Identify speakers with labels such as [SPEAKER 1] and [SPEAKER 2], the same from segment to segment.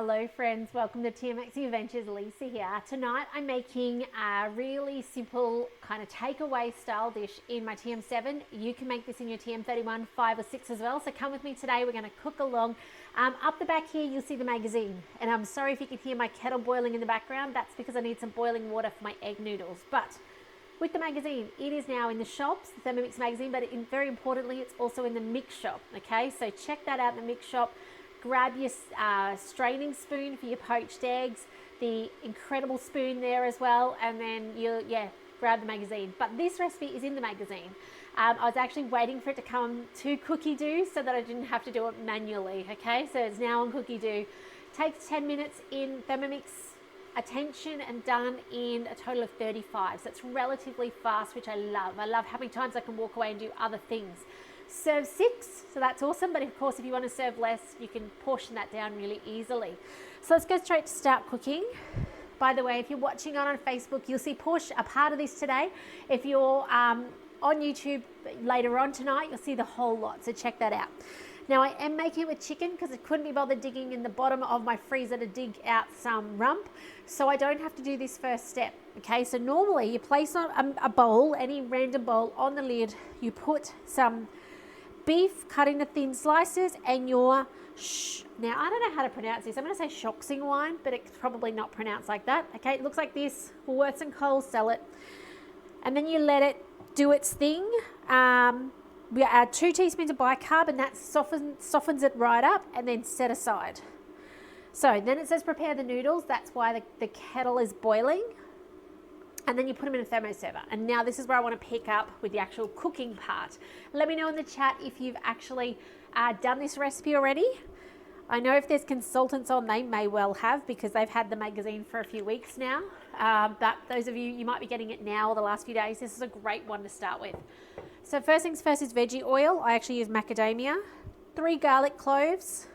[SPEAKER 1] Hello friends, welcome to TMX Adventures. Lisa here. Tonight I'm making a really simple kind of takeaway style dish in my TM7. You can make this in your TM31, 5 or 6 as well. So come with me today, we're going to cook along. Up the back here you'll see the magazine, and I'm sorry if you can hear my kettle boiling in the background. That's because I need some boiling water for my egg noodles. But with the magazine, it is now in the shops, the Thermomix magazine, but very importantly it's also in the mix shop. Okay, so check that out in the mix shop. Grab your straining spoon for your poached eggs, the incredible spoon there as well, and then grab the magazine. But this recipe is in the magazine. I was actually waiting for it to come to Cookidoo so that I didn't have to do it manually. Okay, so it's now on Cookidoo. Takes 10 minutes in Thermomix, attention, and done in a total of 35. So it's relatively fast, which I love. I love how many times I can walk away and do other things. Serve 6, so that's awesome, but of course if you want to serve less you can portion that down really easily. So let's go straight to start cooking. By the way, if you're watching on Facebook, you'll see a part of this today. If you're on YouTube later on tonight, you'll see the whole lot, so check that out. Now I am making it with chicken because I couldn't be bothered digging in the bottom of my freezer to dig out some rump, so I don't have to do this first step. Okay, so normally you place a bowl, any random bowl, on the lid, you put some beef cut into thin slices and your now I don't know how to pronounce this. I'm going to say Schoxing wine, but it's probably not pronounced like that. Okay, it looks like this. Woolworths and Coles sell it, and then you let it do its thing. We add 2 teaspoons of bicarb, and that softens it right up, and then set aside. So then it says prepare the noodles. That's why the kettle is boiling. And then you put them in a thermo server. And now this is where I want to pick up with the actual cooking part. Let me know in the chat if you've actually done this recipe already. I know if there's consultants on, they may well have, because they've had the magazine for a few weeks now. But those of you might be getting it now or the last few days, this is a great one to start with. So first things first is veggie oil. I actually use macadamia. 3 garlic cloves.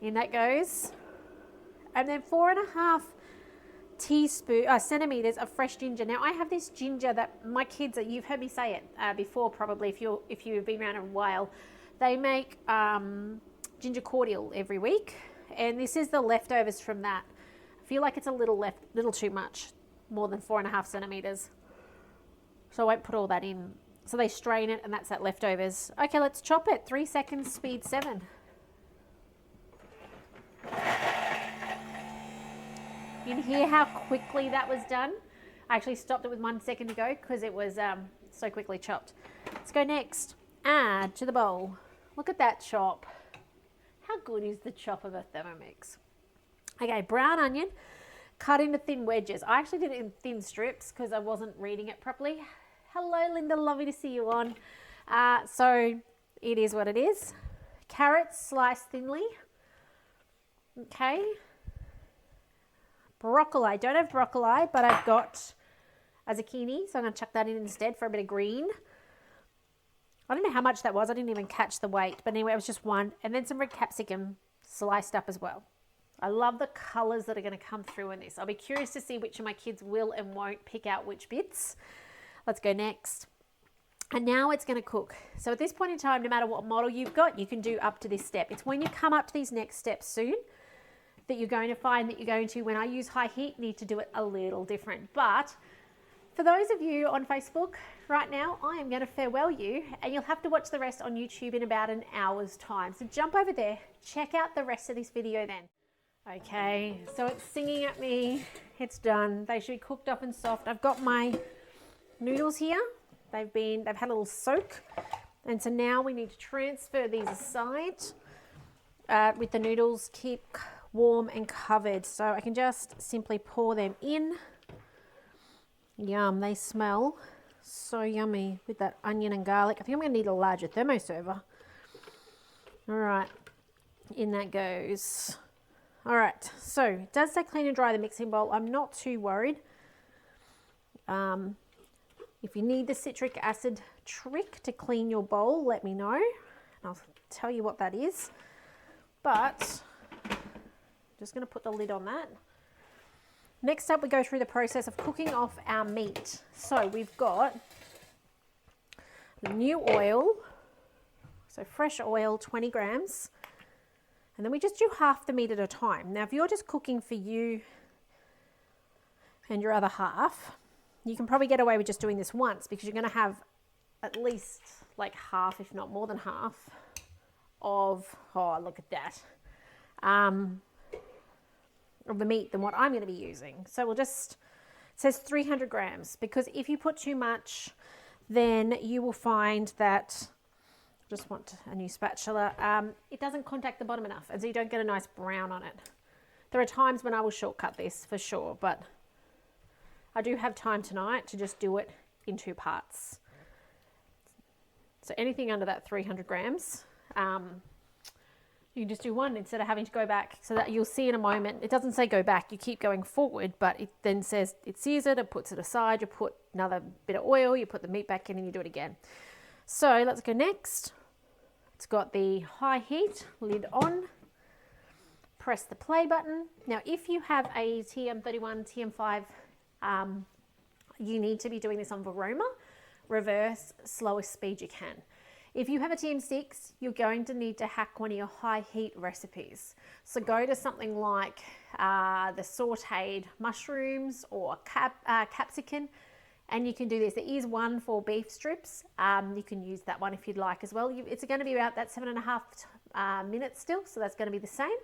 [SPEAKER 1] In that goes. And then 4.5 centimeters of fresh ginger. Now I have this ginger that my kids, you've heard me say it before probably if you've been around a while, they make ginger cordial every week, and this is the leftovers from that. I feel like it's a little too much, more than 4.5 centimeters, so I won't put all that in. So they strain it, and that's that leftovers. Okay, let's chop it. 3 seconds, speed 7. You can hear how quickly that was done. I actually stopped it with 1 second to go because it was so quickly chopped. Let's go next. Add to the bowl. Look at that chop. How good is the chop of a Thermomix? Okay, brown onion cut into thin wedges. I actually did it in thin strips because I wasn't reading it properly. Hello, Linda. Lovely to see you on. So it is what it is. Carrots sliced thinly. Okay. Broccoli. I don't have broccoli, but I've got a zucchini, so I'm going to chuck that in instead for a bit of green. I don't know how much that was. I didn't even catch the weight, but anyway, it was just 1. And then some red capsicum sliced up as well. I love the colours that are going to come through in this. I'll be curious to see which of my kids will and won't pick out which bits. Let's go next. And now it's going to cook. So at this point in time, no matter what model you've got, you can do up to this step. It's when you come up to these next steps soon that you're going to find that you're going to, when I use high heat, need to do it a little different. But for those of you on Facebook right now, I am going to farewell you, and you'll have to watch the rest on YouTube in about an hour's time. So jump over there, check out the rest of this video then. Okay, so it's singing at me. It's done. They should be cooked up and soft. I've got my noodles here. They've had a little soak. And so now we need to transfer these aside with the noodles. Keep warm and covered, so I can just simply pour them in. Yum, they smell so yummy with that onion and garlic. I think I'm going to need a larger thermo server. All right, in that goes. All right, so it does say clean and dry the mixing bowl. I'm not too worried. If you need the citric acid trick to clean your bowl, let me know. I'll tell you what that is. But just going to put the lid on that. Next up, we go through the process of cooking off our meat. So we've got the new oil, so fresh oil, 20 grams. And then we just do half the meat at a time. Now, if you're just cooking for you and your other half, you can probably get away with just doing this once, because you're going to have at least like half, if not more than half of, oh, look at that, of the meat than what I'm going to be using. So we'll just, it says 300 grams, because if you put too much, then you will find that, just want a new spatula, it doesn't contact the bottom enough, and so you don't get a nice brown on it. There are times when I will shortcut this for sure, but I do have time tonight to just do it in 2 parts. So anything under that 300 grams, you can just do one instead of having to go back, so that you'll see in a moment, it doesn't say go back, you keep going forward, but it then says it sears it, it puts it aside, you put another bit of oil, you put the meat back in, and you do it again. So let's go next. It's got the high heat, lid on, press the play button. Now, if you have a TM31, TM5, you need to be doing this on Vorwerk, reverse, slowest speed you can. If you have a TM6, you're going to need to hack one of your high heat recipes. So go to something like the sauteed mushrooms or capsicum, and you can do this. There is one for beef strips. You can use that one if you'd like as well. It's going to be about that 7.5 minutes still, so that's going to be the same.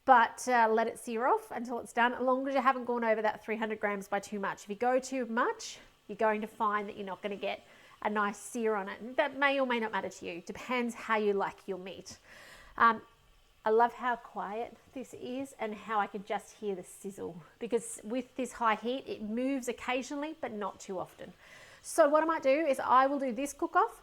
[SPEAKER 1] But let it sear off until it's done, as long as you haven't gone over that 300 grams by too much. If you go too much, you're going to find that you're not going to get a nice sear on it. And that may or may not matter to you. Depends how you like your meat. I love how quiet this is and how I can just hear the sizzle, because with this high heat, it moves occasionally, but not too often. So what I might do is I will do this cook off.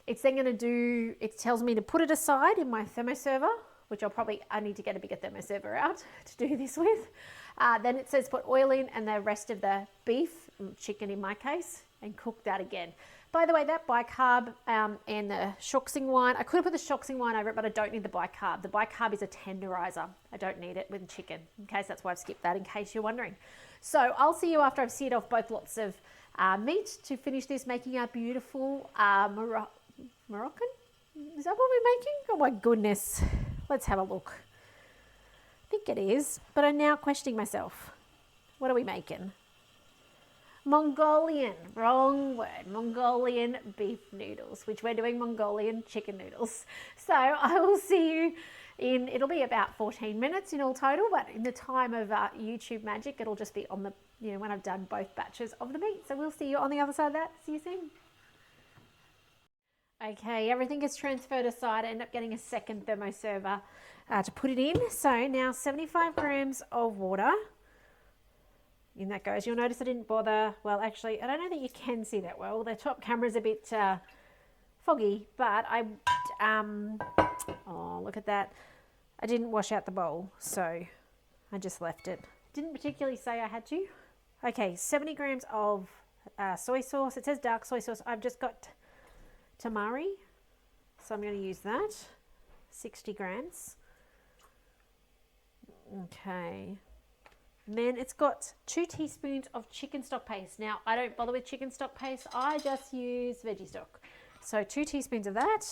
[SPEAKER 1] It's then going to do, it tells me to put it aside in my thermo server, which I need to get a bigger thermo server out to do this with. Then it says put oil in and the rest of the beef, chicken in my case, and cook that again. By the way, that bicarb and the shoxing wine, I could have put the shoxing wine over it, but I don't need the bicarb. The bicarb is a tenderizer. I don't need it with chicken. In case that's why I've skipped that, in case you're wondering. So I'll see you after I've seared off both lots of meat to finish this, making our beautiful Moroccan? Is that what we're making? Oh my goodness. Let's have a look. I think it is, but I'm now questioning myself. What are we making? Mongolian, wrong word, Mongolian beef noodles, which we're doing Mongolian chicken noodles. So I will see you in, it'll be about 14 minutes in all total, but in the time of YouTube magic, it'll just be on the, when I've done both batches of the meat. So we'll see you on the other side of that. See you soon. Okay, everything is transferred aside. I end up getting a second thermo server to put it in. So now 75 grams of water. In that goes. You'll notice I didn't bother, well actually I don't know that you can see that well, the top camera's a bit foggy, but I oh look at that, I didn't wash out the bowl, so I just left it. Didn't particularly say I had to. Okay, 70 grams of soy sauce. It says dark soy sauce. I've just got tamari, so I'm going to use that. 60 grams. Okay. And then it's got 2 teaspoons of chicken stock paste. Now, I don't bother with chicken stock paste. I just use veggie stock. So 2 teaspoons of that.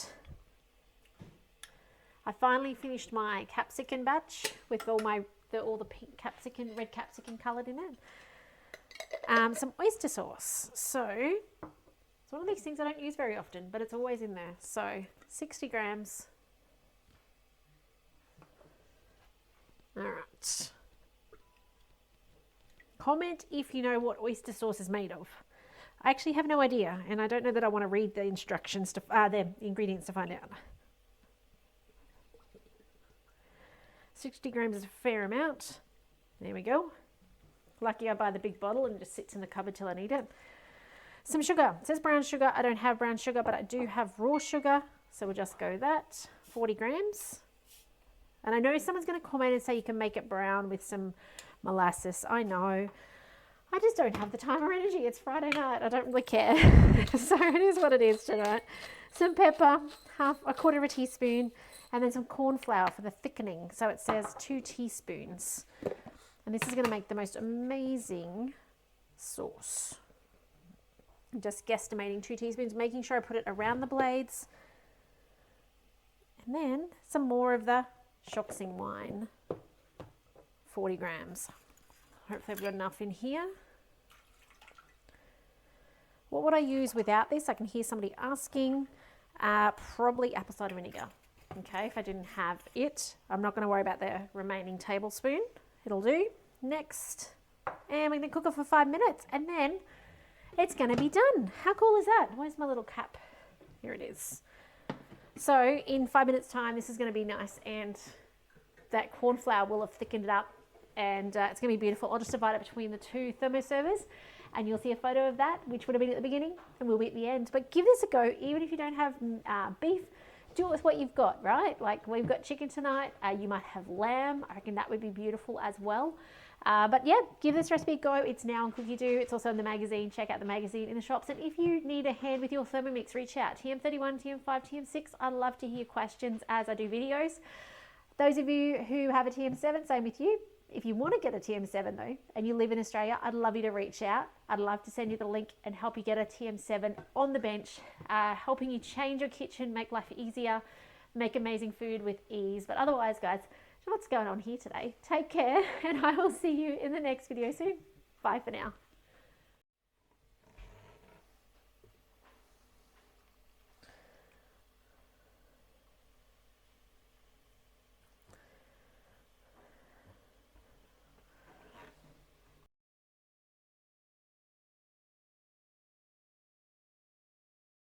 [SPEAKER 1] I finally finished my capsicum batch with all the pink capsicum, red capsicum coloured in it. Some oyster sauce. So it's one of these things I don't use very often, but it's always in there. So 60 grams. All right. Comment if you know what oyster sauce is made of. I actually have no idea, and I don't know that I want to read the instructions to the ingredients to find out. 60 grams is a fair amount. There we go. Lucky I buy the big bottle and it just sits in the cupboard till I need it. Some sugar. It says brown sugar. I don't have brown sugar, but I do have raw sugar, so we'll just go that. 40 grams. And I know someone's going to comment and say you can make it brown with some molasses. I know. I just don't have the time or energy. It's Friday night. I don't really care. So it is what it is tonight. Some pepper, a quarter of a teaspoon, and then some corn flour for the thickening. So it says 2 teaspoons. And this is going to make the most amazing sauce. I'm just guesstimating 2 teaspoons, making sure I put it around the blades. And then some more of the Shoxing wine, 40 grams. Hopefully I've got enough in here. What would I use without this? I can hear somebody asking. Probably apple cider vinegar. Okay, if I didn't have it, I'm not going to worry about the remaining tablespoon. It'll do. Next, and we're going to cook it for 5 minutes, and then it's going to be done. How cool is that? Where's my little cap? Here it is. So in 5 minutes time, this is going to be nice, and that corn flour will have thickened it up, and it's going to be beautiful. I'll just divide it between the two thermo servers, and you'll see a photo of that, which would have been at the beginning and will be at the end. But give this a go, even if you don't have beef. Do it with what you've got, right? Like we've got chicken tonight. You might have lamb. I reckon that would be beautiful as well. But yeah, give this recipe a go. It's now on Cookidoo. It's also in the magazine. Check out the magazine in the shops. And if you need a hand with your Thermomix, reach out. TM31, TM5, TM6. I'd love to hear questions as I do videos. Those of you who have a TM7, same with you. If you want to get a TM7 though, and you live in Australia, I'd love you to reach out. I'd love to send you the link and help you get a TM7 on the bench, helping you change your kitchen, make life easier, make amazing food with ease. But otherwise, guys, what's going on here today? Take care, and I will see you in the next video soon. Bye for now.